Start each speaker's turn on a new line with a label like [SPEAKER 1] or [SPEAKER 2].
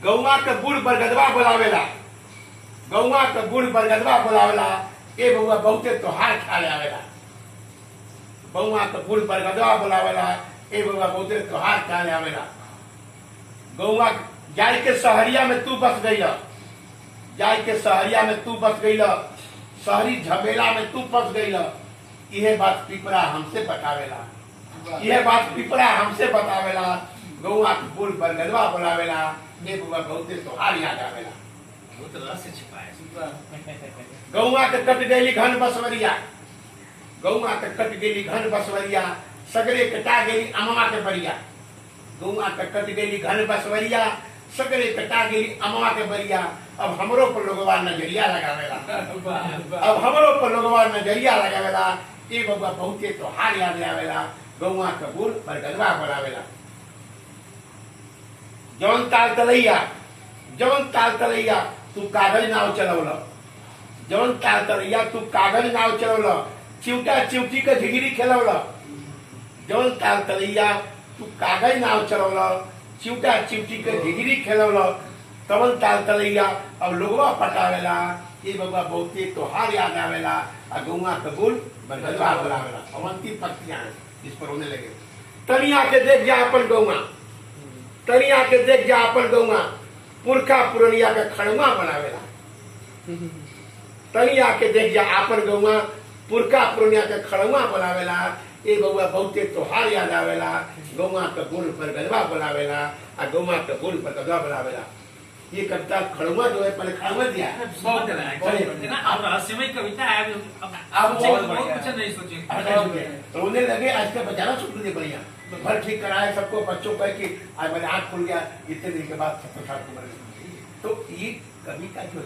[SPEAKER 1] गौवा के बूढ़ बरगदवा बोलावेला, गौवा के बूढ़ बरगदवा बोलावेला, ए बउआ बहुते तोहार ख्याल आवेला। गौवा के बूढ़ बरगदवा बोलावेला, ए बउआ बहुते तोहार ख्याल आवेला। गौवा जाय के सहरिया में तू बस गई, जाय के सहरिया में तू बस गई, शहरी झमेला में तू फंस गई। यह बात पिपरा हमसे बतावेला, यह बात पिपरा हमसे बतावेला। गौवा के बूढ़ बरगदवा बोलावेला, ए बउआ बहुते तोहार याद आवेला। गौवा के कट गई घन बसवरिया, गौवा के कट गई घन बसवरिया, सगरे कटा गई अमवा के बरिया। गौवा के कट गई घन बसवरिया, सगरे कटा गई अमवा के बरिया। अब हमरो पर लोगवा नजरिया लगावेला, अब हमरो पर लोगवा नजरिया लगावेला। ए बउआ बहुते तोहार याद आवेला। गौवा के बूढ़ बरगदवा बोलावेला। जवन ताल तलैया, जवन ताल तलैया तू कागज नाव चलौला, जवन ताल तलैया तू कागज नाव चलौला, चिवटा चिवटी के झिगरी खेलौला। जवन ताल तलैया तू कागज नाव चलौला, चिवटा चिवटी के झिगरी खेलौला, तवन ताल तलैया अब लोगवा पटावेला। ए बउआ बहुते तोहार याद आवेला। आ गौवा के बूढ़ बरगदवा बोलावेला। अवंती पत्तियां इस पर होने लगे। तनिया के देख जा अपन गौवा, तनिया के देख जा अपन गौवा, पुरखा पुरनिया के खड़ुआ बनावेला। तनिया के देख जा अपन गौवा, पुरखा पुरनिया के खड़ुआ बनावेला। ए बउआ बहुते तोहार याद आवेला। गौवा के बूढ़ बरगदवा बोलावेला, आ गौवा के बूढ़ बरगदवा बोलावेला। ये कविता खड़ुआ जो है पहले खड़ुआ दिया
[SPEAKER 2] बहुत अब रहस्यमय कविता है। अब कुछ नहीं सोचे
[SPEAKER 1] तो उन्हें लगे आज का बजाना शुरू दे बढ़िया, घर ठीक कराए सबको, बच्चों कह कि आज मेरे आँख खुल गया, इतने दिन के बाद सबको साथ को। तो ये कवि का जो